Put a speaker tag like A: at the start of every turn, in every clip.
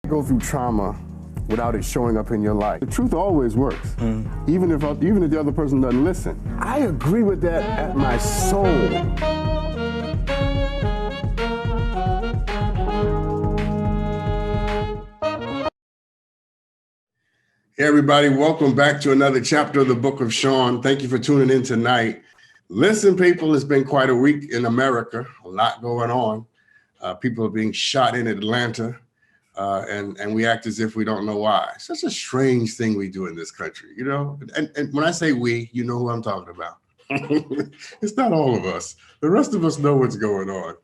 A: Go through trauma without it showing up in your life. The truth always works, even if the other person doesn't listen. I agree with that at my soul. Hey everybody, welcome back to another chapter of the Book of Sean. Thank you for tuning in tonight. Listen, people, it's been quite a week in America. A lot going on. People are being shot in Atlanta. And we act as if we don't know why. It's such a strange thing we do in this country, you know? And when I say we, you know who I'm talking about. It's not all of us. The rest of us know what's going on.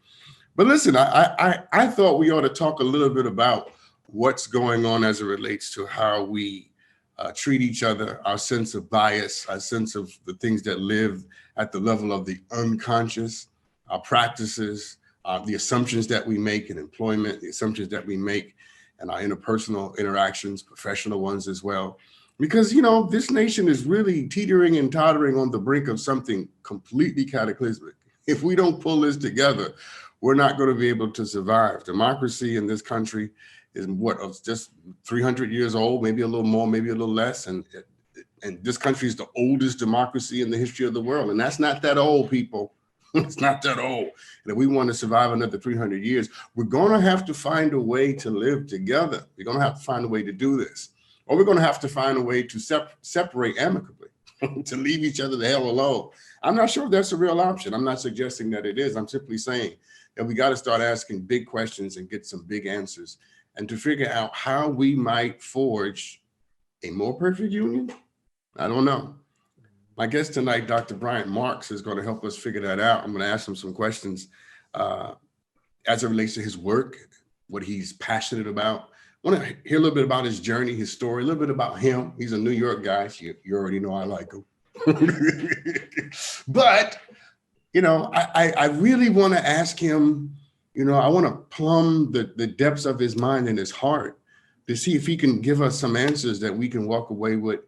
A: But listen, I thought we ought to talk a little bit about what's going on as it relates to how we treat each other, our sense of bias, our sense of the things that live at the level of the unconscious, our practices, the assumptions that we make in employment, the assumptions that we make in our interpersonal interactions, professional ones as well. Because, you know, this nation is really teetering and tottering on the brink of something completely cataclysmic. If we don't pull this together, we're not going to be able to survive. Democracy in this country is just 300 years old, maybe a little more, maybe a little less. And this country is the oldest democracy in the history of the world. And that's not that old, people. It's not that old. And if we want to survive another 300 years, we're going to have to find a way to live together. We're going to have to find a way to do this. Or we're going to have to find a way to separate amicably, to leave each other the hell alone. I'm not sure if that's a real option. I'm not suggesting that it is. I'm simply saying that we got to start asking big questions and get some big answers, and to figure out how we might forge a more perfect union. I don't know. My guest tonight, Dr. Bryant Marks, is going to help us figure that out. I'm going to ask him some questions as it relates to his work, what he's passionate about. I want to hear a little bit about his journey, his story, a little bit about him. He's a New York guy. So you already know I like him. But, you know, I really want to ask him, you know, I want to plumb the depths of his mind and his heart to see if he can give us some answers that we can walk away with,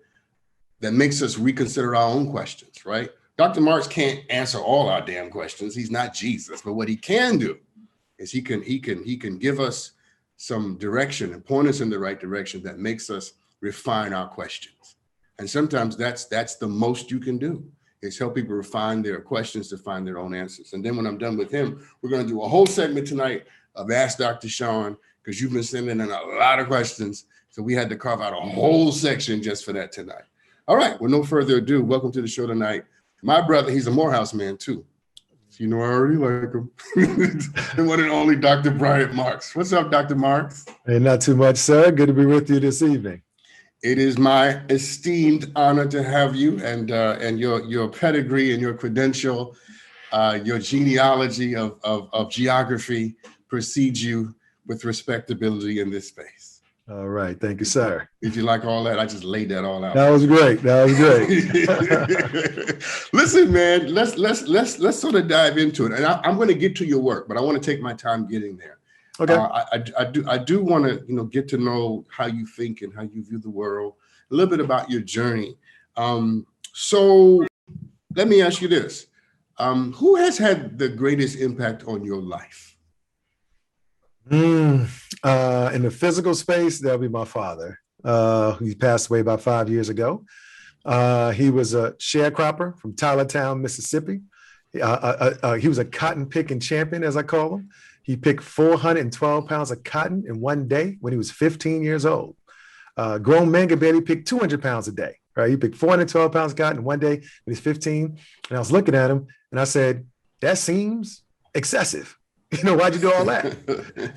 A: that makes us reconsider our own questions, right? Dr. Marks can't answer all our damn questions. He's not Jesus, but what he can do is he can give us some direction and point us in the right direction that makes us refine our questions. And sometimes that's the most you can do, is help people refine their questions to find their own answers. And then when I'm done with him, we're going to do a whole segment tonight of Ask Dr. Sean, because you've been sending in a lot of questions. So we had to carve out a whole section just for that tonight. All right, with no further ado, welcome to the show tonight. My brother, he's a Morehouse man too. You know, I already like him. The one and only Dr. Bryant Marks. What's up, Dr. Marks?
B: Hey, not too much, sir. Good to be with you this evening.
A: It is my esteemed honor to have you, and your pedigree and your credential, your genealogy of geography precedes you with respectability in this space.
B: All right. Thank you, sir.
A: Did you like all that? I just laid that all out.
B: That was great. That was
A: great. Listen, man, let's sort of dive into it. And I'm going to get to your work, but I want to take my time getting there.
B: Okay.
A: I do want to, you know, get to know how you think and how you view the world, a little bit about your journey. So let me ask you this. Who has had the greatest impact on your life?
B: In the physical space, that'll be my father. He passed away about 5 years ago. He was a sharecropper from Tylertown, Mississippi. He was a cotton picking champion, as I call him. He picked 412 pounds of cotton in one day when he was 15 years old. Grown men could barely pick 200 pounds a day, right? He picked 412 pounds of cotton in one day when he was 15. And I was looking at him and I said, that seems excessive. You know, why'd you do all that?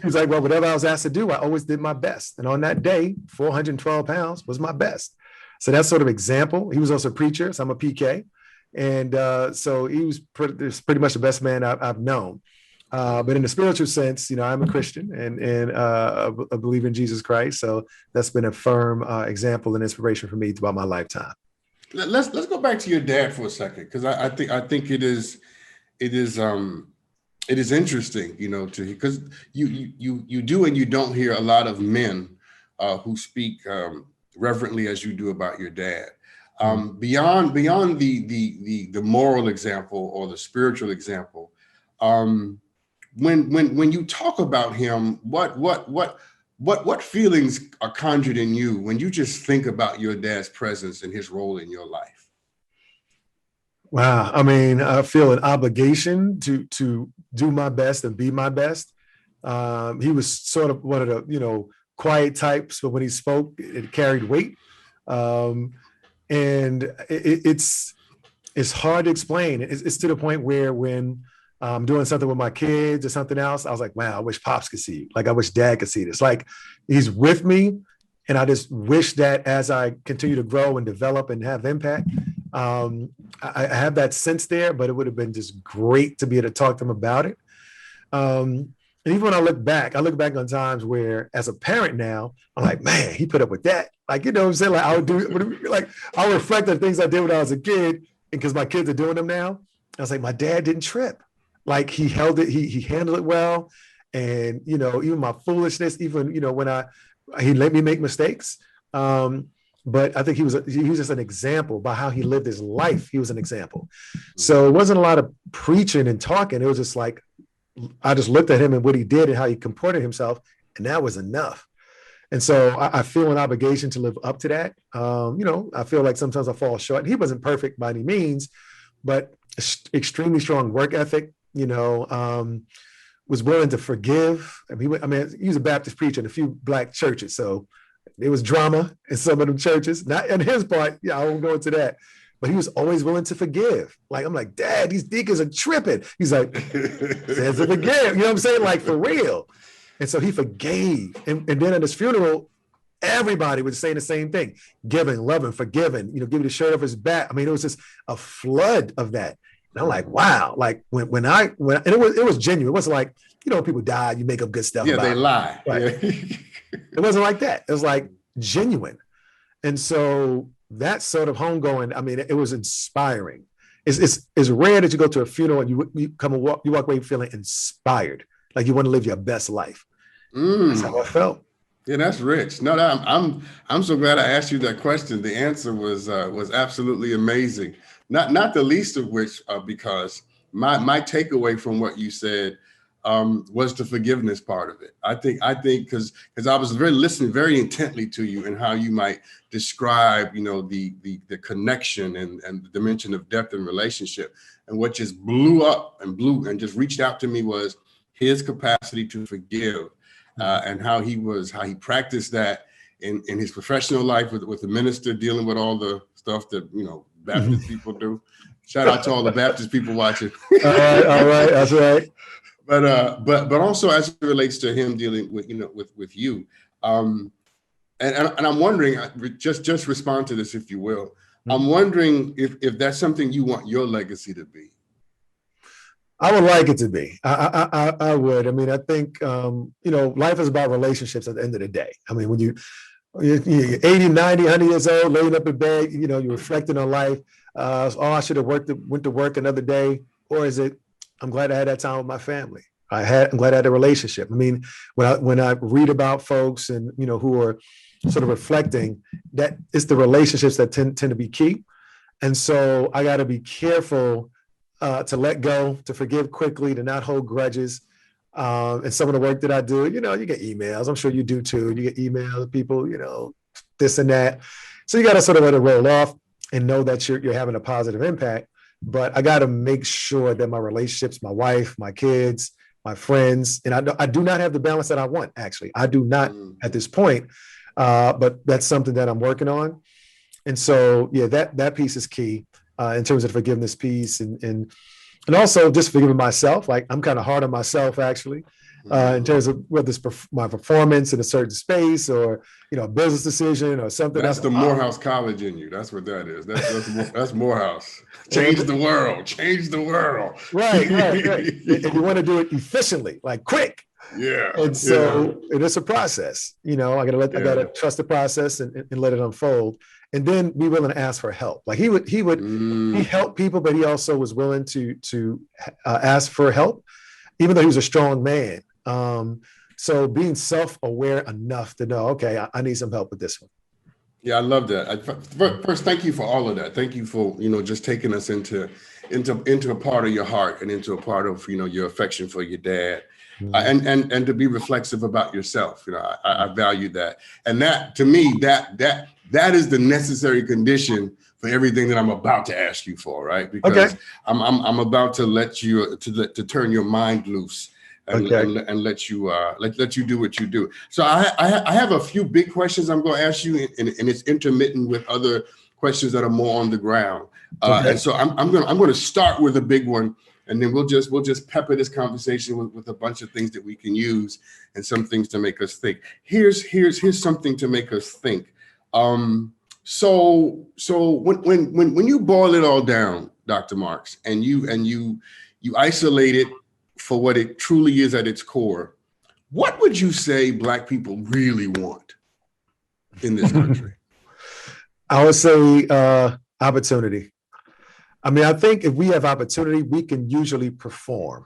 B: He was like, well, whatever I was asked to do, I always did my best. And on that day, 412 pounds was my best. So that's sort of example. He was also a preacher, so I'm a PK. And so he was pretty much the best man I've known. But in the spiritual sense, you know, I'm a Christian and a believer in Jesus Christ. So that's been a firm example and inspiration for me throughout my lifetime.
A: Let's go back to your dad for a second, because I think it is interesting, you know, because you do and you don't hear a lot of men who speak reverently as you do about your dad. Beyond the moral example or the spiritual example, when you talk about him, what what feelings are conjured in you when you just think about your dad's presence and his role in your life?
B: Wow. I mean, I feel an obligation to do my best and be my best. He was sort of one of the, quiet types, but when he spoke, it carried weight. And it's hard to explain. It's to the point where when I'm doing something with my kids or something else, I was like, wow, I wish Pops could see you. Like, I wish Dad could see this. Like, he's with me. And I just wish that as I continue to grow and develop and have impact, I have that sense there, but it would have been just great to be able to talk to him about it. And even when I look back on times where, as a parent now, I'm like, man, he put up with that. Like, you know what I'm saying? Like, I'll reflect on things I did when I was a kid, and because my kids are doing them now, I was like, my dad didn't trip. Like, he held it, he handled it well. And, even my foolishness, even, when he let me make mistakes. But I think he was just an example by how he lived his life. He was an example. So it wasn't a lot of preaching and talking. It was just like, I just looked at him and what he did and how he comported himself, and that was enough. And so I feel an obligation to live up to that. I feel like sometimes I fall short. He wasn't perfect by any means, but extremely strong work ethic, was willing to forgive. He was a Baptist preacher in a few Black churches. So there was drama in some of them churches. Not on his part, I won't go into that. But he was always willing to forgive. Like, I'm like, Dad, these deacons are tripping. He's like, says to forgive. You know what I'm saying? Like, for real. And so he forgave. And then at his funeral, everybody was saying the same thing: giving, loving, forgiving, giving the shirt off his back. I mean, it was just a flood of that. And I'm like, wow. Like, when and it was genuine. It wasn't like, when people die, you make up good stuff.
A: Yeah,
B: about
A: they lie.
B: Right. Yeah. It wasn't like that. It was like genuine. And so that sort of homegoing, I mean, it was inspiring. It's rare that you go to a funeral and you walk away feeling inspired, like you want to live your best life. That's how I felt.
A: Yeah, that's rich. No, I'm so glad I asked you that question. The answer was absolutely amazing. Not the least of which because my takeaway from what you said was the forgiveness part of it. I think because I was listening very intently to you and how you might describe, the connection and the dimension of depth in relationship. And what just blew up and just reached out to me was his capacity to forgive and how he practiced that in his professional life with the minister, dealing with all the stuff that, Baptist people do. Shout out to all the Baptist people watching.
B: All right. That's right.
A: But also as it relates to him dealing with with you, and I'm wondering, just respond to this if you will. I'm wondering if that's something you want your legacy to be.
B: I would like it to be. I would. I mean, I think life is about relationships at the end of the day. I mean, when you're 80, 90, 100 years old, laying up in bed, you're reflecting on life. I should have went to work another day, or is it, I'm glad I had that time with my family. I'm glad I had a relationship. I mean, when I read about folks and, who are sort of reflecting, that it's the relationships that tend to be key. And so I got to be careful to let go, to forgive quickly, to not hold grudges. And some of the work that I do, you get emails. I'm sure you do too. You get emails, people, this and that. So you got to sort of let it roll off and know that you're having a positive impact. But I got to make sure that my relationships, my wife, my kids, my friends, and I do not have the balance that I want, actually. I do not at this point, but that's something that I'm working on. And so, yeah, that piece is key in terms of the forgiveness piece and also just forgiving myself. Like, I'm kind of hard on myself, actually, in terms of whether it's my performance in a certain space or, a business decision or something.
A: That's the Morehouse College in you. That's what that is. That's Morehouse. Change the world. Change the world.
B: Right. And you want to do it efficiently, like quick.
A: Yeah.
B: And so it's a process. I gotta trust the process and let it unfold. And then be willing to ask for help. Like he helped people, but he also was willing to ask for help, even though he was a strong man. So being self-aware enough to know, okay, I need some help with this one.
A: Yeah, I love that. First, thank you for all of that. Thank you for, just taking us into a part of your heart and into a part of, your affection for your dad. and to be reflexive about yourself. I value that, and that to me that is the necessary condition for everything that I'm about to ask you for, right? Because I'm about to let you to turn your mind loose and let you do what you do. So I have a few big questions I'm going to ask you, and it's intermittent with other questions that are more on the ground. And so I'm going to start with a big one, and then we'll just pepper this conversation with a bunch of things that we can use and some things to make us think. Here's something to make us think. So when you boil it all down, Dr. Marks, and you isolate it for what it truly is at its core, what would you say Black people really want in this country?
B: I would say opportunity. I mean, I think if we have opportunity, we can usually perform,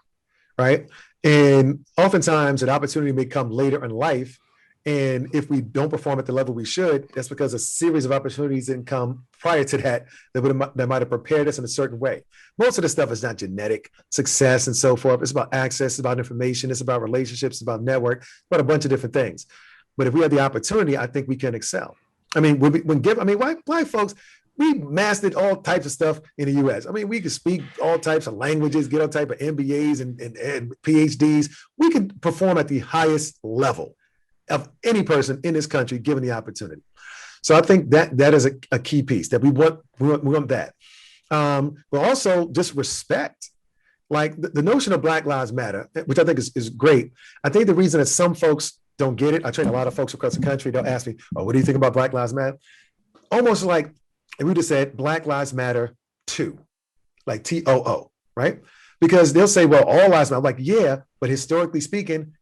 B: right? And oftentimes an opportunity may come later in life. And if we don't perform at the level we should, that's because a series of opportunities didn't come prior to that might have prepared us in a certain way. Most of the stuff is not genetic success and so forth. It's about access, it's about information, it's about relationships, it's about network, it's about a bunch of different things. But if we have the opportunity, I think we can excel. I mean, Black folks, we mastered all types of stuff in the U.S. I mean, we could speak all types of languages, get all type of MBAs and PhDs. We can perform at the highest level of any person in this country given the opportunity. So I think that is a key piece that we want that. But also just respect. Like the notion of Black Lives Matter, which I think is great. I think the reason that some folks don't get it, I train a lot of folks across the country, they'll ask me, oh, what do you think about Black Lives Matter? Almost like if we just said Black Lives Matter too, like TOO, right? Because they'll say, well, all lives matter. I'm like, yeah, but historically speaking,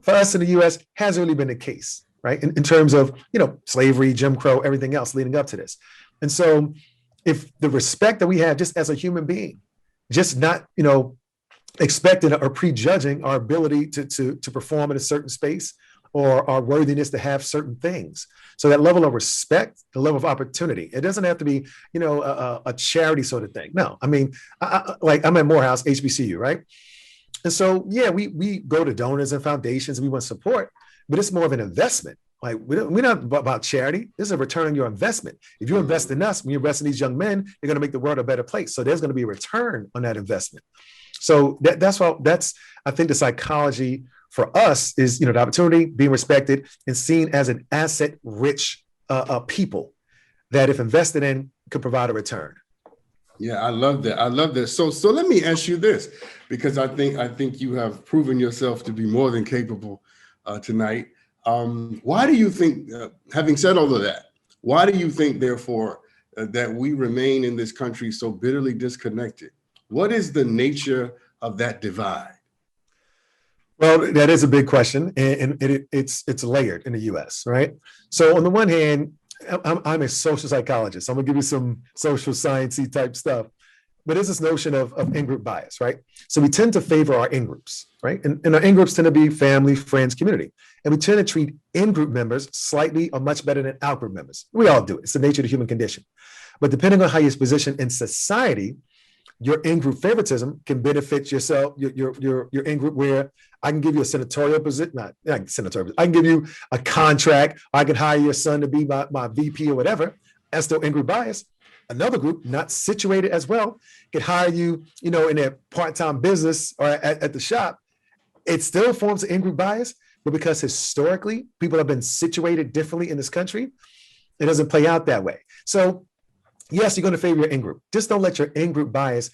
B: for us in the US, hasn't really been the case, right? In terms of, slavery, Jim Crow, everything else leading up to this. And so if the respect that we have just as a human being, just not, expecting or prejudging our ability to perform in a certain space or our worthiness to have certain things. So that level of respect, the level of opportunity, it doesn't have to be, a charity sort of thing. No, I mean, I'm at Morehouse, HBCU, right? And so, yeah, we go to donors and foundations and we want support, but it's more of an investment. Like we're not about charity. This is a return on your investment. If you invest in us, when you invest in these young men, you're going to make the world a better place. So there's going to be a return on that investment. So that's I think the psychology for us is, the opportunity, being respected and seen as an asset-rich people that if invested in could provide a return.
A: Yeah, I love that. So let me ask you this, because I think you have proven yourself to be more than capable tonight. Why do you think, having said all of that, why do you think, therefore, that we remain in this country so bitterly disconnected? What is the nature of that divide?
B: Well, that is a big question, and it's layered in the U.S., right? So on the one hand, I'm a social psychologist. So I'm gonna give you some social sciencey type stuff, but there's this notion of in-group bias, right? So we tend to favor our in-groups, right? And our in-groups tend to be family, friends, community. And we tend to treat in-group members slightly or much better than out-group members. We all do it. It's the nature of the human condition. But depending on how you're positioned in society, your in-group favoritism can benefit yourself, your in-group, where I can give you a senatorial position, not senatorial, I can give you a contract, I can hire your son to be my VP or whatever. That's still in-group bias. Another group, not situated as well, can hire you, in their part-time business or at the shop. It still forms an in-group bias, but because historically people have been situated differently in this country, it doesn't play out that way. So yes, you're going to favor your in-group. Just don't let your in-group bias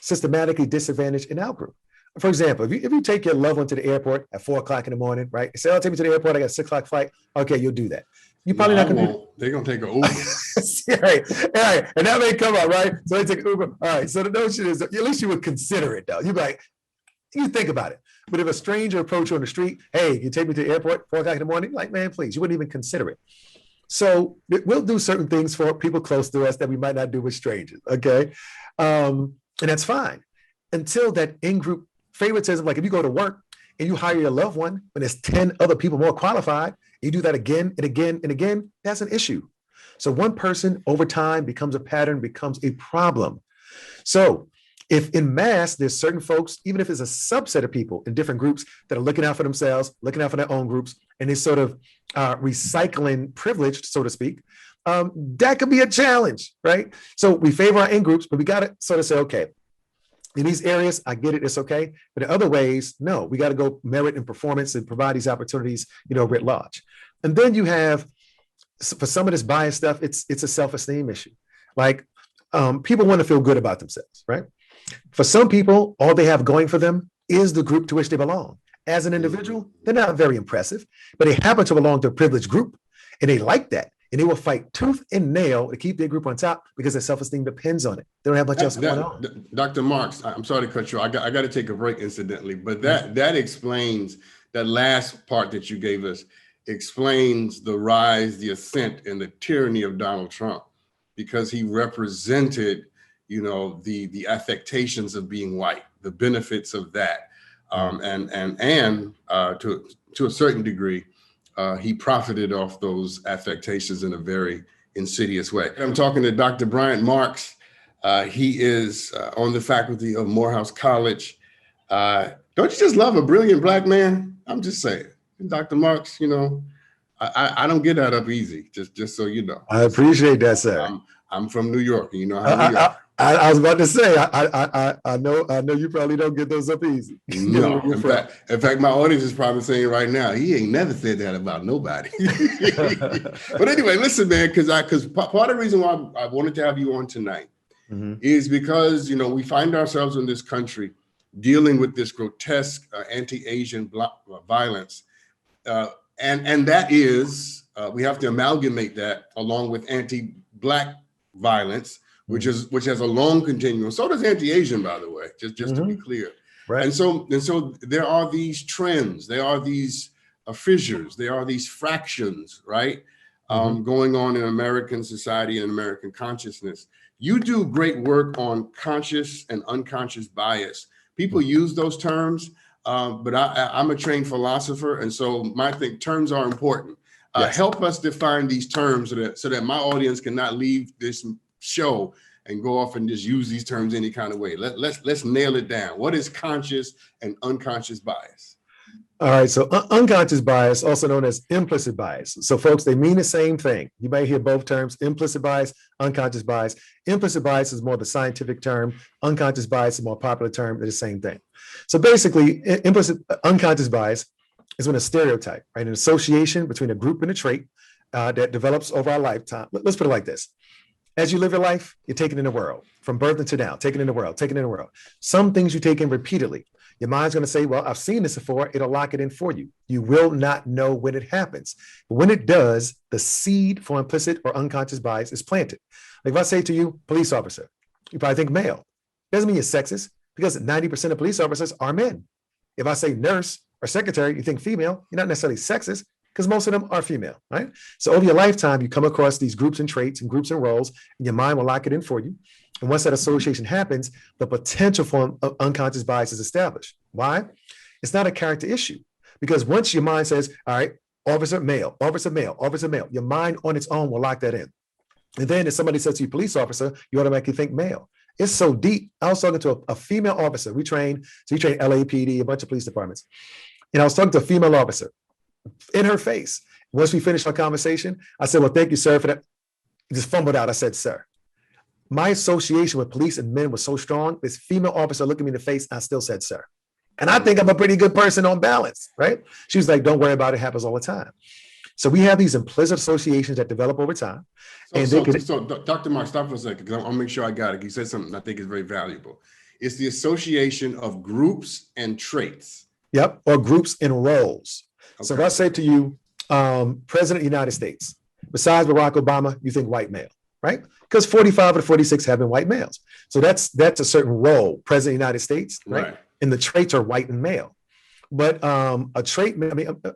B: systematically disadvantage an out-group. For example, if you take your loved one to the airport at 4:00 in the morning, right? Say, "I'll take me to the airport. I got a 6:00 flight." Okay, you'll do that. You probably not going to.
A: They're going to take an Uber.
B: Right. And that may come up, right? So they take an Uber. All right. So the notion is, at least you would consider it, though. You'd be like, you think about it. But if a stranger approached you on the street, "Hey, you take me to the airport 4:00 in the morning?" Like, man, please, you wouldn't even consider it. So we'll do certain things for people close to us that we might not do with strangers, okay? And that's fine until that in-group favoritism, like if you go to work and you hire your loved one when there's 10 other people more qualified, you do that again and again and again, that's an issue. So one person over time becomes a pattern, becomes a problem. So If in mass, there's certain folks, even if it's a subset of people in different groups that are looking out for themselves, looking out for their own groups, and they're sort of recycling privilege, so to speak, that could be a challenge, right? So we favor our in groups, but we got to sort of say, okay, in these areas, I get it, it's okay. But in other ways, no, we got to go merit and performance and provide these opportunities, writ large. And then you have, for some of this bias stuff, it's a self-esteem issue. Like people want to feel good about themselves, right? For some people, all they have going for them is the group to which they belong. As an individual, they're not very impressive, but they happen to belong to a privileged group, and they like that. And they will fight tooth and nail to keep their group on top because their self-esteem depends on it. They don't have much else going on.
A: Dr. Marks, I'm sorry to cut you. I got to take a break incidentally, but that explains that last part that you gave us explains the rise, the ascent, and the tyranny of Donald Trump, because he represented, the affectations of being white, the benefits of that, and to a certain degree, he profited off those affectations in a very insidious way. I'm talking to Dr. Bryant Marks. He is on the faculty of Morehouse College. Don't you just love a brilliant Black man? I'm just saying. Dr. Marks, I don't get that up easy, just so you know.
B: I appreciate that, sir.
A: I'm from New York, and you know how we are.
B: I was about to say, I know you probably don't get those up easy.
A: No, in fact, my audience is probably saying right now, he ain't never said that about nobody. But anyway, listen, man, because part of the reason why I wanted to have you on tonight is because, we find ourselves in this country dealing with this grotesque anti-Asian violence. And that is, we have to amalgamate that along with anti-Black violence, which has a long continuum. So does anti-Asian, by the way, just to be clear. Right. And so there are these trends, there are these fissures, there are these fractions, right, going on in American society and American consciousness. You do great work on conscious and unconscious bias. People use those terms, but I'm a trained philosopher, and so my terms are important. Yes. Help us define these terms so that my audience cannot leave this show and go off and just use these terms any kind of way. Let's nail it down. What is conscious and unconscious bias?
B: All right, so unconscious bias, also known as implicit bias. So folks, they mean the same thing. You might hear both terms, implicit bias, unconscious bias. Implicit bias is more the scientific term. Unconscious bias is a more popular term. They're the same thing. So basically, unconscious bias is when a stereotype, right, an association between a group and a trait that develops over our lifetime. Let's put it like this. As you live your life, you're taking in the world, from birth until now, taking in the world, taking in the world. Some things you take in repeatedly. Your mind's going to say, well, I've seen this before. It'll lock it in for you. You will not know when it happens. But when it does, the seed for implicit or unconscious bias is planted. Like if I say to you, police officer, you probably think male. Doesn't mean you're sexist, because 90% of police officers are men. If I say nurse or secretary, you think female, you're not necessarily sexist, because most of them are female, right? So over your lifetime, you come across these groups and traits and groups and roles, and your mind will lock it in for you. And once that association happens, the potential form of unconscious bias is established. Why? It's not a character issue, because once your mind says, all right, officer male, officer male, officer male, your mind on its own will lock that in. And then if somebody says to you, police officer, you automatically think male. It's so deep. I was talking to a female officer. We train LAPD, a bunch of police departments. And I was talking to a female officer. In her face. Once we finished our conversation, I said, well, thank you, sir, for that. Just fumbled out. I said, sir. My association with police and men was so strong, this female officer looked at me in the face, I still said, sir. And I think I'm a pretty good person on balance, right? She was like, don't worry about it. It happens all the time. So we have these implicit associations that develop over time.
A: So Dr. Mark, stop for a second, because I want to make sure I got it. You said something I think is very valuable. It's the association of groups and traits.
B: Yep, or groups and roles. Okay. So if I say to you, President of the United States, besides Barack Obama, you think white male, right? Because 45 of the 46 have been white males. So that's a certain role, President of the United States, right? And the traits are white and male. But a trait,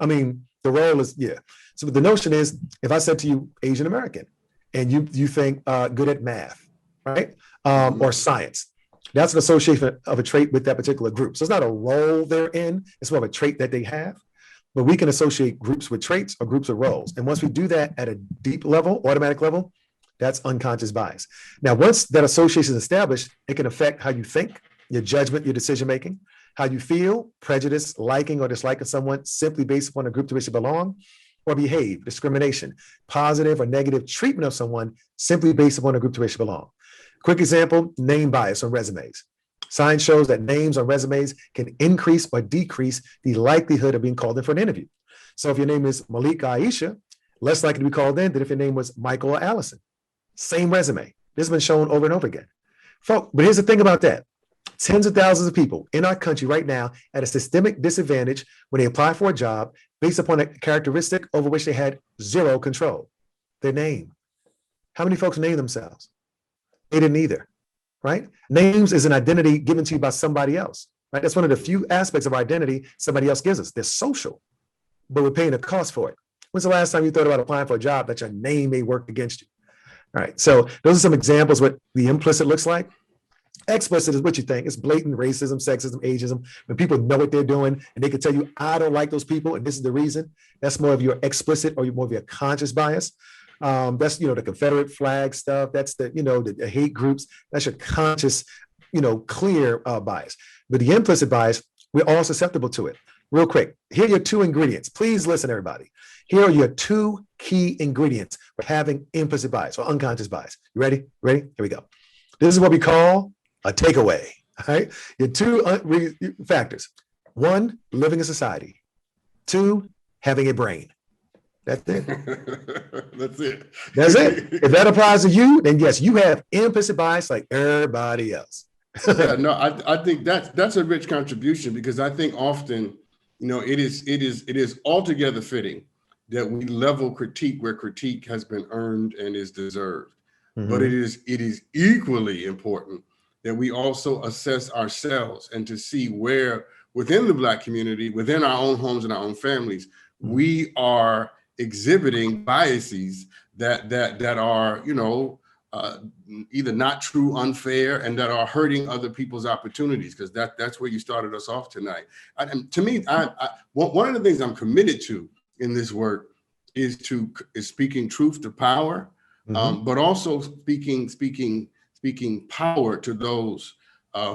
B: I mean, the role is, yeah. So the notion is, if I said to you, Asian American, and you think good at math, right? Or science, that's an association of a trait with that particular group. So it's not a role they're in, it's more of a trait that they have. But we can associate groups with traits or groups of roles. And once we do that at a deep level, automatic level, That's unconscious bias. Now, once that association is established, it can affect how you think, your judgment, your decision-making, how you feel, prejudice, liking or disliking someone simply based upon a group to which you belong, or behave, discrimination, positive or negative treatment of someone simply based upon a group to which you belong. Quick example, name bias on resumes. Science shows that names on resumes can increase or decrease the likelihood of being called in for an interview. So if your name is Malik Aisha, less likely to be called in than if your name was Michael or Allison. Same resume. This has been shown over and over again. Folks, but here's the thing about that. Tens of thousands of people in our country right now at a systemic disadvantage when they apply for a job based upon a characteristic over which they had zero control, their name. How many folks name themselves? They didn't either, right? Names is an identity given to you by somebody else, right? That's one of the few aspects of our identity somebody else gives us. They're social, but we're paying a cost for it. When's the last time you thought about applying for a job that your name may work against you? All right, so those are some examples what the implicit looks like. Explicit is what you think. It's blatant racism, sexism, ageism. When people know what they're doing and they can tell you, I don't like those people and this is the reason. That's more of your explicit or more of your conscious bias. That's, the Confederate flag stuff. That's the hate groups. That's your conscious, clear bias. But the implicit bias, we're all susceptible to it. Real quick, here are your two ingredients. Please listen, everybody. Here are your two key ingredients for having implicit bias or unconscious bias. You ready? Ready? Here we go. This is what we call a takeaway. All right. Your two factors. One, living in society. Two, having a brain. That's it.
A: That's it.
B: That's it. If that applies to you, then yes, you have implicit bias like everybody else.
A: Yeah, no, I think that's a rich contribution because I think often, it is altogether fitting that we level critique where critique has been earned and is deserved. Mm-hmm. But it is equally important that we also assess ourselves and to see where within the Black community, within our own homes and our own families, mm-hmm. we are exhibiting biases that are, either not true, unfair, and that are hurting other people's opportunities, because that's where you started us off tonight. And to me, one of the things I'm committed to in this work is speaking truth to power, mm-hmm. But also speaking power to those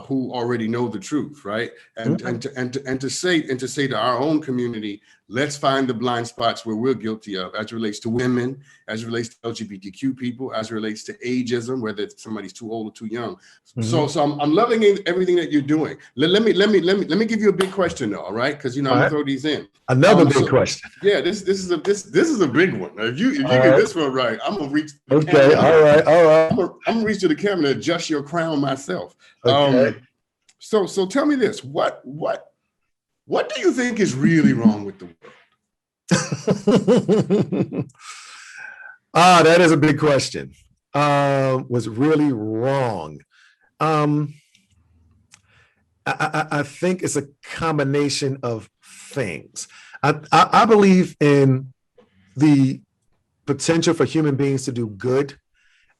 A: who already know the truth, right? And mm-hmm. and to say to our own community, let's find the blind spots where we're guilty of, as it relates to women, as it relates to LGBTQ people, as it relates to ageism, whether somebody's too old or too young. Mm-hmm. So I'm loving everything that you're doing. Let me give you a big question though, all right? Because I'm gonna throw these in.
B: Another big question.
A: Yeah, this is a big one. If you get this one right, I'm gonna reach.
B: Okay, all right.
A: I'm gonna reach to the camera and adjust your crown myself.
B: Okay.
A: So tell me this: what do you think is really wrong with the world?
B: That is a big question. What's really wrong? I think it's a combination of things. I believe in the potential for human beings to do good.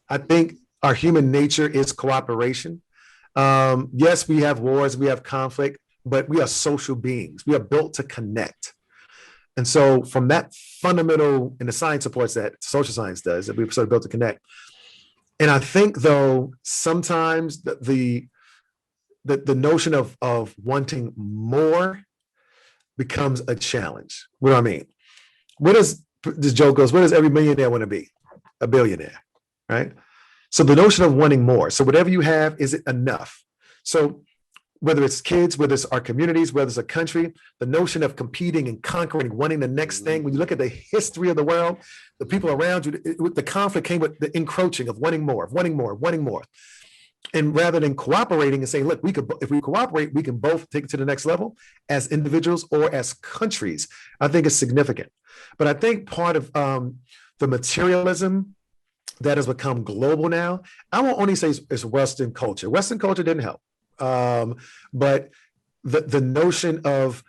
B: I think our human nature is cooperation. Yes, we have wars, we have conflict, but we are social beings. We are built to connect. And so from that fundamental, and the science supports that, social science does, that we're sort of built to connect. And I think though, sometimes the notion of wanting more becomes a challenge. What do I mean? This joke goes, what does every millionaire want to be? A billionaire, right? So the notion of wanting more. So whatever you have, is it enough? So whether it's kids, whether it's our communities, whether it's a country, the notion of competing and conquering, wanting the next thing. When you look at the history of the world, the people around you, the conflict came with the encroaching of wanting more, wanting more, wanting more. And rather than cooperating and saying, look, if we cooperate, we can both take it to the next level as individuals or as countries, I think is significant. But I think part of the materialism that has become global now, I won't only say it's Western culture. Western culture didn't help. But the notion of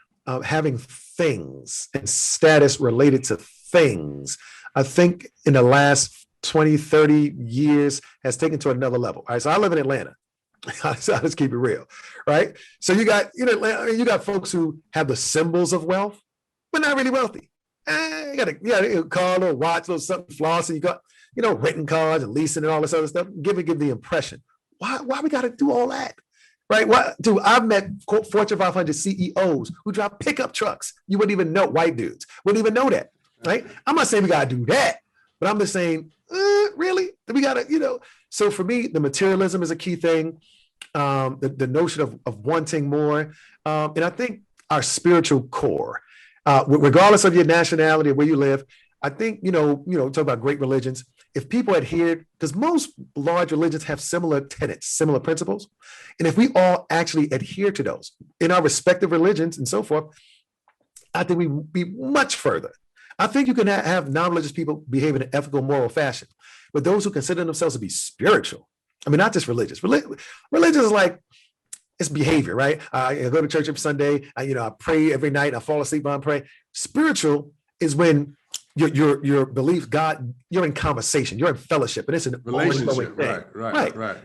B: having things and status related to things, I think in the last 20, 30 years has taken to another level. All right, so I live in Atlanta. I'll just keep it real, right? So you got folks who have the symbols of wealth, but not really wealthy. You got a car, a little watch, a little something, floss, and renting cars and leasing and all this other stuff. Give the impression. Why we got to do all that? Right? Dude, I've met Fortune 500 CEOs who drive pickup trucks. You wouldn't even know, white dudes wouldn't even know that, right? I'm not saying we got to do that, but I'm just saying, really? We got to, So for me, the materialism is a key thing. The notion of wanting more. And I think our spiritual core, regardless of your nationality or where you live, I think, talk about great religions. If people adhere, because most large religions have similar tenets, similar principles. And if we all actually adhere to those in our respective religions and so forth, I think we'd be much further. I think you can have non-religious people behave in an ethical, moral fashion, but those who consider themselves to be spiritual, I mean, not just religious. Religious is like, it's behavior, right? I go to church every Sunday. I pray every night. I fall asleep while I'm praying. Spiritual is when your belief, God, you're in conversation, you're in fellowship, and it's an
A: relationship. Right.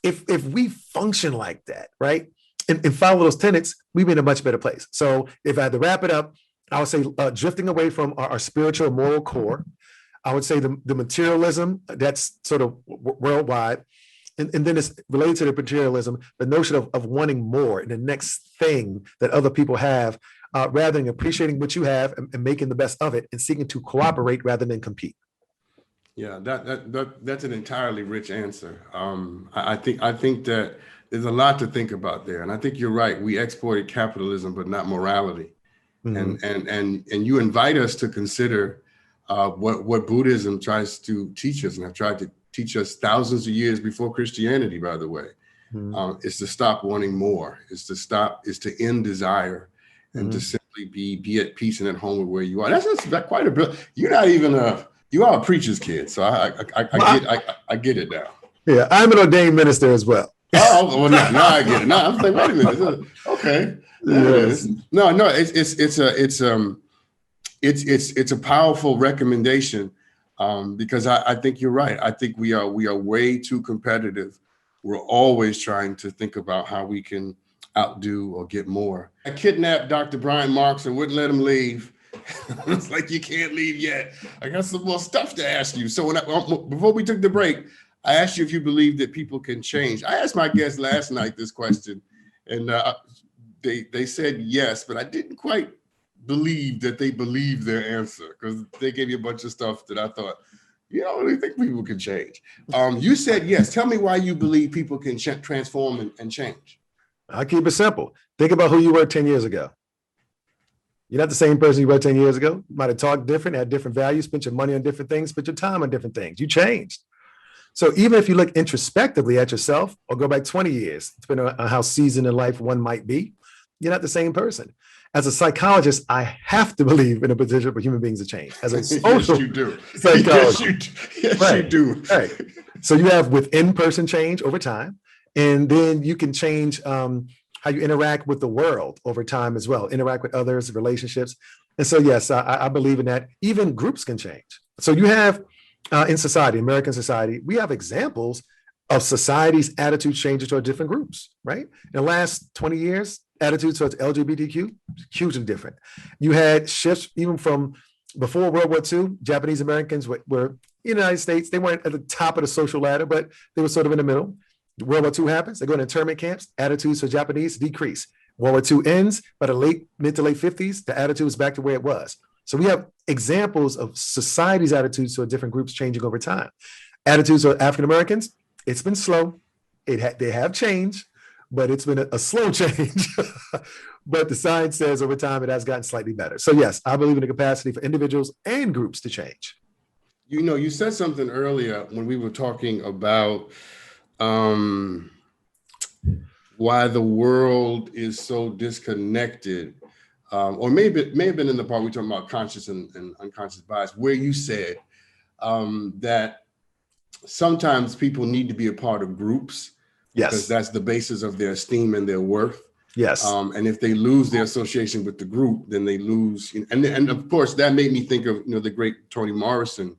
B: If we function like that, right, and follow those tenets, we'd be in a much better place. So if I had to wrap it up, I would say drifting away from our spiritual moral core. I would say the materialism that's sort of worldwide. And then it's related to the materialism, the notion of wanting more and the next thing that other people have, rather than appreciating what you have and making the best of it and seeking to cooperate rather than compete.
A: Yeah, that's an entirely rich answer. I think that there's a lot to think about there, and I think you're right. We exported capitalism, but not morality, and you invite us to consider what Buddhism tries to teach us, and have tried to teach us thousands of years before Christianity, by the way, is to stop wanting more, is to end desire, and to simply be at peace and at home with where you are. That's quite a bit. You're not even you are a preacher's kid, so I get it now.
B: Yeah, I'm an ordained minister as well.
A: Oh, well, now I get it. Now I'm like, wait a minute. Okay. Yes. No, it's a powerful recommendation. Because I think you're right. I think we are way too competitive. We're always trying to think about how we can outdo or get more. I kidnapped Dr. Bryant Marks and wouldn't let him leave. It's like, you can't leave yet. I got some more stuff to ask you. So before we took the break, I asked you if you believe that people can change. I asked my guests last night this question, and they said yes, but I didn't quite believe that they believed their answer, because they gave you a bunch of stuff that I thought, I don't really think people can change. You said yes. Tell me why you believe people can transform and change.
B: I'll keep it simple. Think about who you were 10 years ago. You're not the same person you were 10 years ago. You might have talked different, had different values, spent your money on different things, spent your time on different things. You changed. So even if you look introspectively at yourself or go back 20 years, depending on how seasoned in life one might be, you're not the same person. As a psychologist, I have to believe in a potential for human beings to change. As a social
A: yes, you do. Yes, you do. Yes,
B: right.
A: You do.
B: Right. So you have within-person change over time, and then you can change how you interact with the world over time as well, interact with others, relationships. And so, yes, I believe in that. Even groups can change. So you have in society, American society, we have examples of society's attitude changes toward different groups, right? In the last 20 years, attitudes towards LGBTQ, hugely different. You had shifts even from before World War II. Japanese Americans were in the United States. They weren't at the top of the social ladder, but they were sort of in the middle. World War II happens. They go to internment camps. Attitudes for Japanese decrease. World War II ends, by the mid to late 50s, the attitude is back to where it was. So we have examples of society's attitudes toward different groups changing over time. Attitudes of African Americans, it's been slow. They have changed, but it's been a slow change. But the science says over time it has gotten slightly better. So yes, I believe in the capacity for individuals and groups to change.
A: You said something earlier when we were talking about why the world is so disconnected, or maybe it may have been in the part we talking about conscious and unconscious bias, where you said that sometimes people need to be a part of groups.
B: Yes,
A: because that's the basis of their esteem and their worth.
B: Yes.
A: And if they lose their association with the group, then they lose. And of course, that made me think of the great Toni Morrison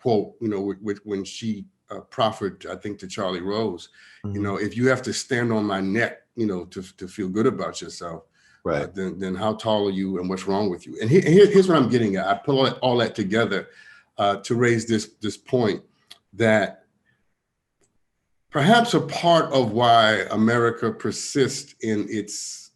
A: quote. When she proffered, I think, to Charlie Rose, if you have to stand on my neck, to feel good about yourself,
B: right?
A: Then how tall are you and what's wrong with you? And here's what I'm getting at. I put all that together. to raise this point that perhaps a part of why America persists in its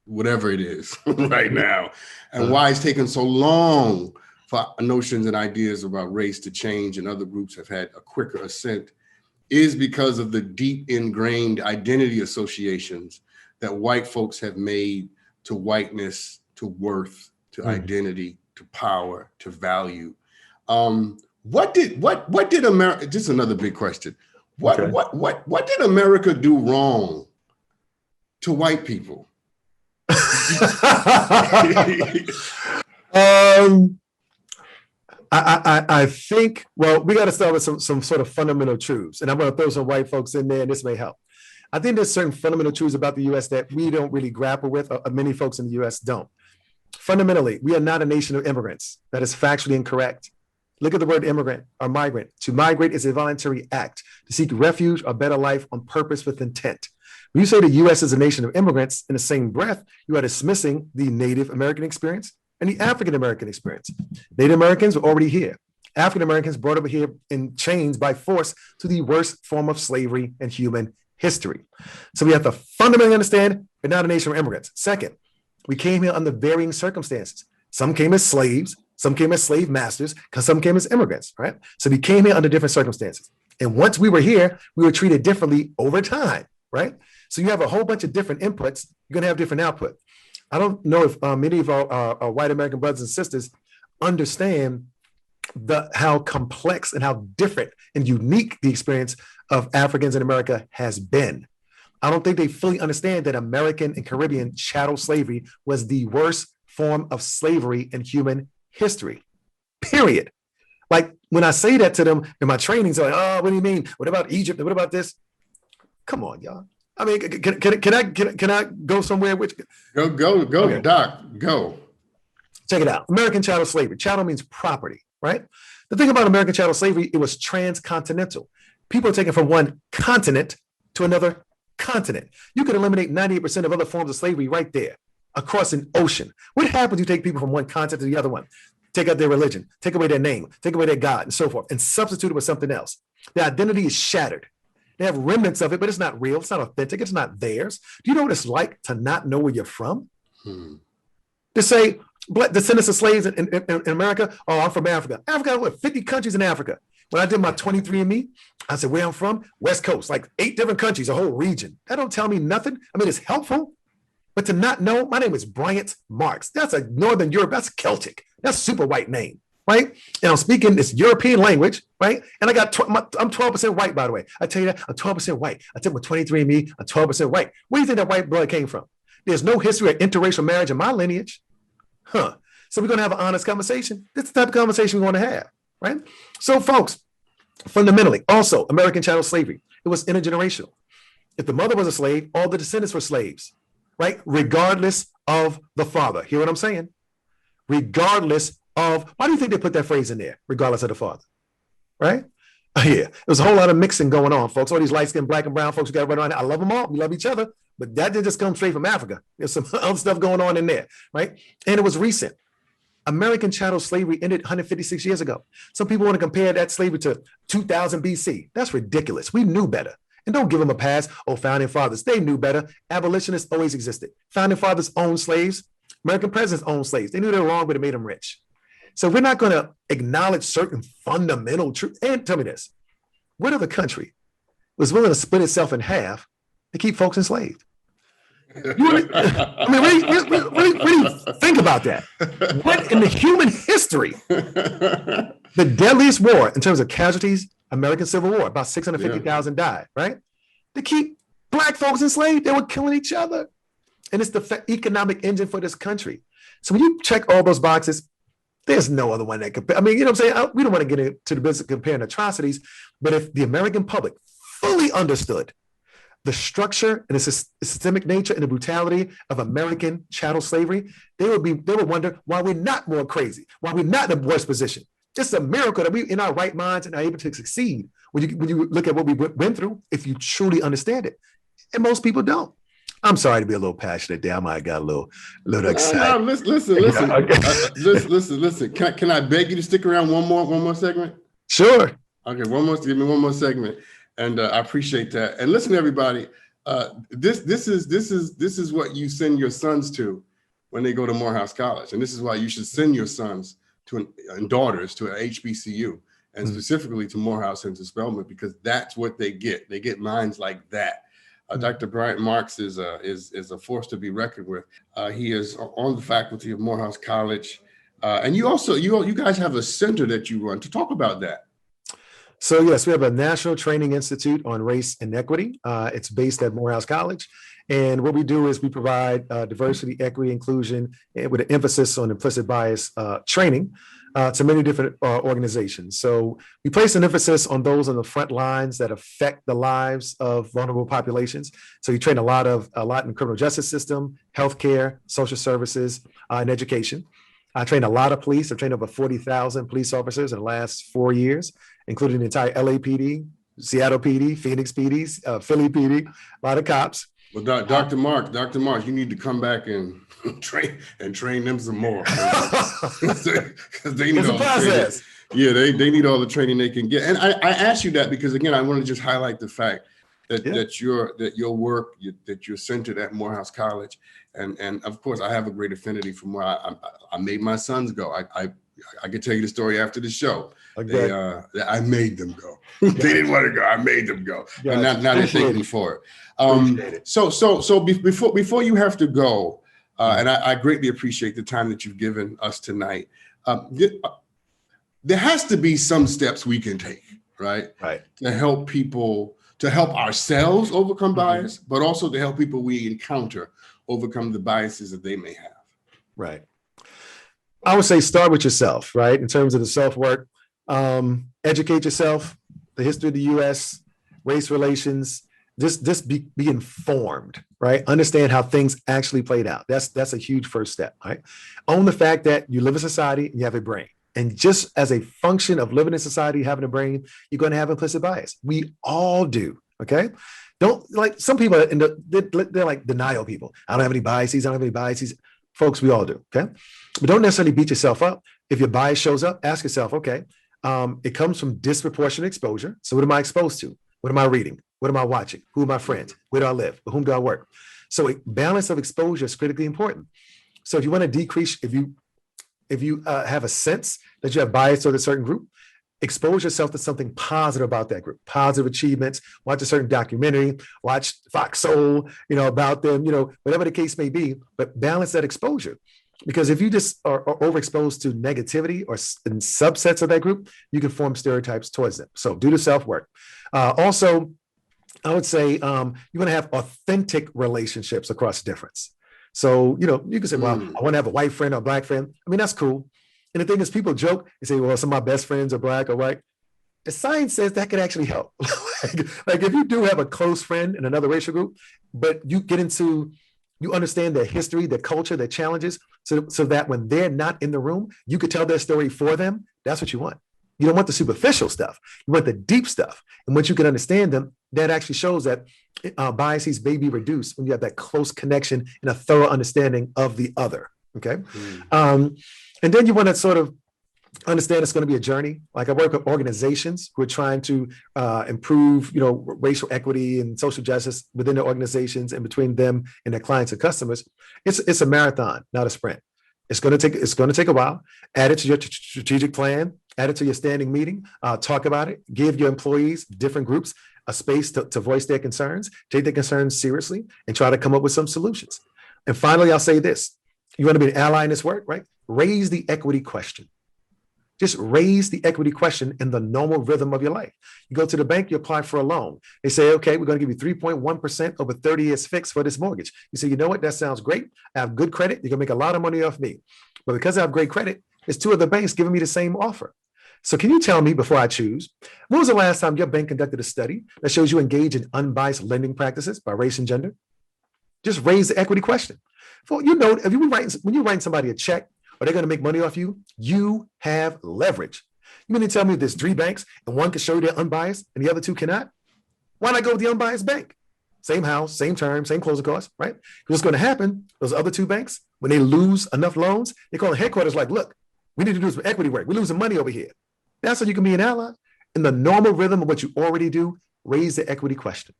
A: whatever it is right now, and why it's taken so long for notions and ideas about race to change and other groups have had a quicker ascent, is because of the deep ingrained identity associations that white folks have made to whiteness, to worth, to identity, to power, to value. What did America, this is another big question. What did America do wrong to white people?
B: I think, well, we got to start with some sort of fundamental truths, and I'm going to throw some white folks in there, and this may help. I think there's certain fundamental truths about the U.S. that we don't really grapple with, or many folks in the U.S. don't. Fundamentally, we are not a nation of immigrants. That is factually incorrect. Look at the word immigrant or migrant. To migrate is a voluntary act, to seek refuge or better life on purpose with intent. When you say the U.S. is a nation of immigrants, in the same breath, you are dismissing the Native American experience and the African American experience. Native Americans were already here. African Americans brought over here in chains by force to the worst form of slavery in human history. So we have to fundamentally understand we're not a nation of immigrants. Second, we came here under varying circumstances. Some came as slaves, some came as slave masters, because some came as immigrants, right? So we came here under different circumstances. And once we were here, we were treated differently over time, right? So you have a whole bunch of different inputs, you're gonna have different output. I don't know if many of our white American brothers and sisters understand how complex and how different and unique the experience of Africans in America has been. I don't think they fully understand that American and Caribbean chattel slavery was the worst form of slavery in human history, period. Like when I say that to them in my trainings, they're like, oh, what do you mean? What about Egypt? What about this? Come on, y'all. I mean, can I go somewhere?
A: Go, okay. Doc, go.
B: Check it out. American chattel slavery. Chattel means property, right? The thing about American chattel slavery, it was transcontinental. People are taken from one continent to another continent. You could eliminate 98% of other forms of slavery right there across an ocean. What happens if you take people from one continent to the other one? Take out their religion, take away their name, take away their God, and so forth, and substitute it with something else. Their identity is shattered. They have remnants of it, but it's not real. It's not authentic. It's not theirs. Do you know what it's like to not know where you're from? To say, descendants of slaves in America, oh, I'm from Africa. Africa, what, 50 countries in Africa. When I did my 23andMe, I said, where I'm from? West Coast, like 8 different countries, a whole region. That don't tell me nothing. I mean, it's helpful, but to not know, my name is Bryant Marks. That's a Northern Europe, that's Celtic. That's a super white name, right? And I'm speaking this European language, right? And I got, I'm 12% white, by the way. I tell you that, I'm 12% white. I took my 23andMe, I'm 12% white. Where do you think that white blood came from? There's no history of interracial marriage in my lineage. So we're going to have an honest conversation. That's the type of conversation we want to have, right? So folks, fundamentally, also American chattel slavery, it was intergenerational. If the mother was a slave, all the descendants were slaves, right? Regardless of the father. Hear what I'm saying? Regardless of, why do you think they put that phrase in there? Regardless of the father, right? Yeah, there's a whole lot of mixing going on, folks. All these light-skinned black and brown folks who got to run around. I love them all. We love each other. But that didn't just come straight from Africa. There's some other stuff going on in there, right? And it was recent. American chattel slavery ended 156 years ago. Some people want to compare that slavery to 2000 BC. That's ridiculous. We knew better. And don't give them a pass. Oh, founding fathers, they knew better. Abolitionists always existed. Founding fathers owned slaves. American presidents owned slaves. They knew they were wrong, but it made them rich. So we're not going to acknowledge certain fundamental truths. And tell me this, what other country was willing to split itself in half to keep folks enslaved? Really think about that. What in the human history, the deadliest war in terms of casualties, American Civil War, about 650,000 died, right? To keep black folks enslaved, they were killing each other. And it's the economic engine for this country. So when you check all those boxes, there's no other one that could, I mean, you know what I'm saying? We don't want to get into the business of comparing atrocities, but if the American public fully understood the structure and the systemic nature and the brutality of American chattel slavery, they would wonder why we're not more crazy, why we're not in a worse position. It's a miracle that we in our right minds and are able to succeed when you look at what we went through, if you truly understand it. And most people don't. I'm sorry to be a little passionate there. I might have got a little
A: No,
B: excited.
A: listen.
B: Okay.
A: Listen. Can I beg you to stick around one more segment?
B: Sure.
A: Okay, give me one more segment, and I appreciate that. And listen, everybody, this is what you send your sons to when they go to Morehouse College, and this is why you should send your sons and daughters to an HBCU, and specifically to Morehouse and to Spelman, because that's what they get. They get minds like that. Dr. Bryant Marks is a force to be reckoned with. He is on the faculty of Morehouse College, and you guys have a center that you run to talk about that.
B: So yes, we have a National Training Institute on Race and Equity. It's based at Morehouse College. And what we do is we provide diversity, equity, inclusion, with an emphasis on implicit bias training to many different organizations. So we place an emphasis on those on the front lines that affect the lives of vulnerable populations. So we train a lot in the criminal justice system, healthcare, social services, and education. I trained a lot of police. I've trained over 40,000 police officers in the last 4 years, including the entire LAPD, Seattle PD, Phoenix PD, Philly PD, a lot of cops.
A: Well, Dr. Mark, you need to come back and train them some more. Because they need all the training. Yeah, they need all the training they can get. And I asked you that because, again, I want to just highlight the fact that your work, that you're centered at Morehouse College. And of course, I have a great affinity from where I made my sons go. I could tell you the story after the show. Okay. I made them go. They didn't want to go. I made them go. And now they thank me for it. So before you have to go, and I greatly appreciate the time that you've given us tonight. There has to be some steps we can take, right? Right. To help people, to help ourselves overcome bias, but also to help people we encounter overcome the biases that they may have. Right.
B: I would say start with yourself, right? In terms of the self-work, educate yourself, the history of the U.S., race relations, just be informed, right? Understand how things actually played out. That's a huge first step, right? Own the fact that you live in society and you have a brain. And just as a function of living in society, having a brain, you're going to have implicit bias. We all do, okay? Don't, like, some people, they're like denial people. I don't have any biases. I don't have any biases. Folks, we all do, okay? But don't necessarily beat yourself up. If your bias shows up, ask yourself, okay, it comes from disproportionate exposure. So what am I exposed to? What am I reading? What am I watching? Who are my friends? Where do I live? With whom do I work? So a balance of exposure is critically important. So if you want to decrease, if you have a sense that you have bias toward a certain group, expose yourself to something positive about that group, positive achievements, watch a certain documentary, watch Fox Soul, about them, whatever the case may be, but balance that exposure. Because if you just are overexposed to negativity or in subsets of that group, you can form stereotypes towards them. So do the self-work. Also, I would say you want to have authentic relationships across difference. So, you can say, well, I want to have a white friend or a black friend. I mean, that's cool. And the thing is, people joke and say, well, some of my best friends are black or white. The science says that could actually help. like if you do have a close friend in another racial group, but you understand their history, their culture, their challenges, so that when they're not in the room, you could tell their story for them. That's what you want. You don't want the superficial stuff. You want the deep stuff. And once you can understand them, that actually shows that biases may be reduced when you have that close connection and a thorough understanding of the other. Okay. And then you want to sort of understand it's going to be a journey. Like, I work with organizations who are trying to improve, racial equity and social justice within their organizations and between them and their clients and customers. It's a marathon, not a sprint. It's going to take a while. Add it to your strategic plan. Add it to your standing meeting. Talk about it. Give your employees, different groups, a space to voice their concerns. Take their concerns seriously and try to come up with some solutions. And finally, I'll say this: you want to be an ally in this work, right? Raise the equity question. Just raise the equity question in the normal rhythm of your life. You go to the bank, you apply for a loan. They say, okay, we're going to give you 3.1% over 30 years fixed for this mortgage. You say, you know what? That sounds great. I have good credit. You're going to make a lot of money off me. But because I have great credit, there's two other banks giving me the same offer. So can you tell me, before I choose, when was the last time your bank conducted a study that shows you engage in unbiased lending practices by race and gender? Just raise the equity question. Well, if when you're writing somebody a check, or they're going to make money off you, you have leverage. You mean to tell me there's 3 banks and one can show you they're unbiased and the other 2 cannot? Why not go with the unbiased bank? same house, same term, same closing costs, right? What's going to happen, those other two banks, when they lose enough loans, they call the headquarters like, look, we need to do some equity work. We're losing money over here. That's how you can be an ally. In the normal rhythm of what you already do, raise the equity question.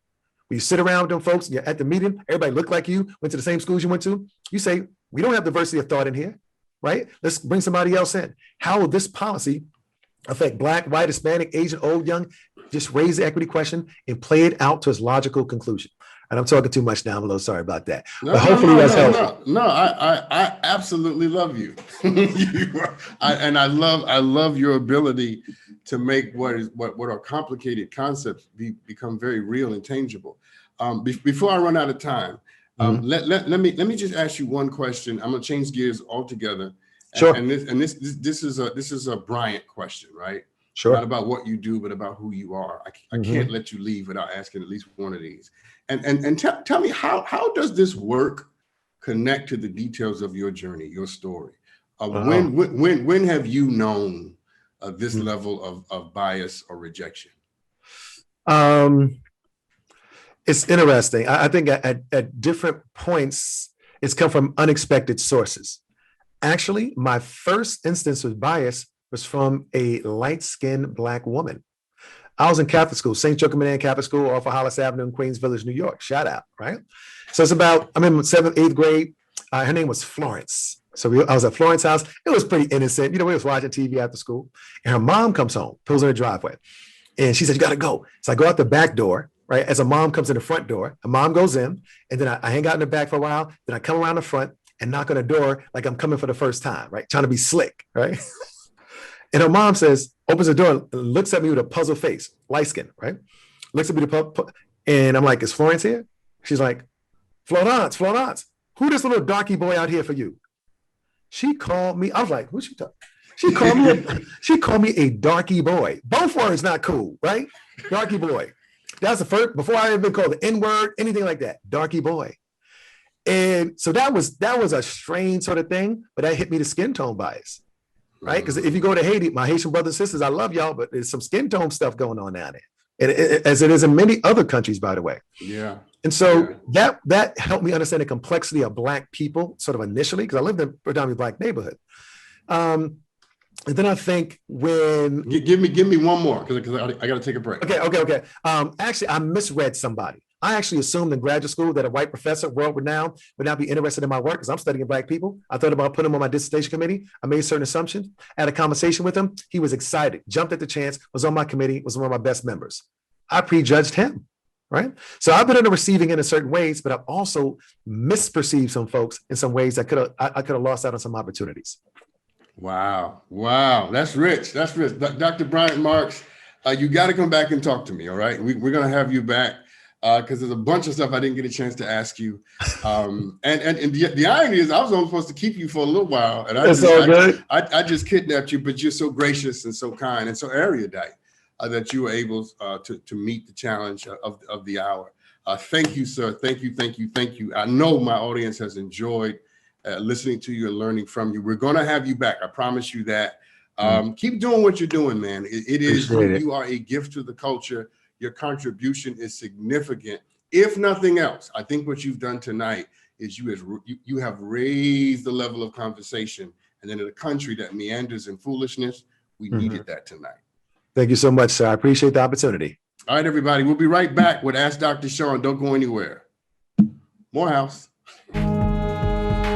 B: When you sit around with them folks, you're at the meeting, everybody look like you, went to the same schools you went to, you say, we don't have diversity of thought in here, right? Let's bring somebody else in. How will this policy affect Black, white, Hispanic, Asian, old, young? Just raise the equity question and play it out to its logical conclusion. And I'm talking too much now. I'm a little sorry about that. But hopefully that's helpful.
A: No, I absolutely love you. I love your ability to make what are complicated concepts become very real and tangible. Before I run out of time, let me just ask you one question. I'm gonna change gears altogether.
B: Sure.
A: And this is a Bryant question, right?
B: Sure.
A: Not about what you do, but about who you are. I can't let you leave without asking at least one of these. And tell me, how does this work connect to the details of your journey, your story? When have you known this level of bias or rejection?
B: It's interesting. I think at different points, it's come from unexpected sources. Actually, my first instance of bias was from a light-skinned Black woman. I was in Catholic school, St. Joachim Ann Catholic School off of Hollis Avenue in Queens Village, New York. Shout out, right? So I'm in 7th, 8th grade. Her name was Florence. So I was at Florence's house. It was pretty innocent. We was watching TV after school. And her mom comes home, pulls in her driveway. And she said, you got to go. So I go out the back door, right? As a mom comes in the front door, a mom goes in. And then I hang out in the back for a while. Then I come around the front and knock on the door like I'm coming for the first time, right? Trying to be slick, right? And her mom opens the door, looks at me with a puzzled face, light skin, right? Looks at me, and I'm like, is Florence here? She's like, Florence, who this little darky boy out here for you? She called me, I was like, who's she talking? She called me a darky boy. Both words not cool, right? Darky boy. That's the first, before I had been called the N-word, anything like that, darky boy. And so that was a strange sort of thing, but that hit me the skin tone bias. Right? Because if you go to Haiti, my Haitian brothers and sisters, I love y'all, but there's some skin tone stuff going on down there. And as it is in many other countries, by the way.
A: Yeah.
B: And so that helped me understand the complexity of Black people sort of initially, because I lived in a predominantly Black neighborhood. And then I think when...
A: Give me one more, because I got to take a break.
B: Okay. Actually, I misread somebody. I actually assumed in graduate school that a white professor, world renowned, would not be interested in my work because I'm studying Black people. I thought about putting him on my dissertation committee. I made certain assumptions. I had a conversation with him. He was excited, jumped at the chance, was on my committee, was one of my best members. I prejudged him, right? So I've been in the receiving end in certain ways, but I've also misperceived some folks in some ways that I could have lost out on some opportunities.
A: Wow. That's rich. Dr. Bryant Marks, you got to come back and talk to me, all right? We're going to have you back. Because there's a bunch of stuff I didn't get a chance to ask you. And the irony is I was only supposed to keep you for a little while. And I just kidnapped you, but you're so gracious and so kind and so erudite that you were able to meet the challenge of the hour. Thank you, sir. Thank you. I know my audience has enjoyed listening to you and learning from you. We're going to have you back. I promise you that. Keep doing what you're doing, man. You are a gift to the culture. Your contribution is significant. If nothing else, I think what you've done tonight is you have raised the level of conversation. And then in a country that meanders in foolishness, we needed that tonight.
B: Thank you so much, sir. I appreciate the opportunity.
A: All right, everybody. We'll be right back with Ask Dr. Sean. Don't go anywhere. Morehouse.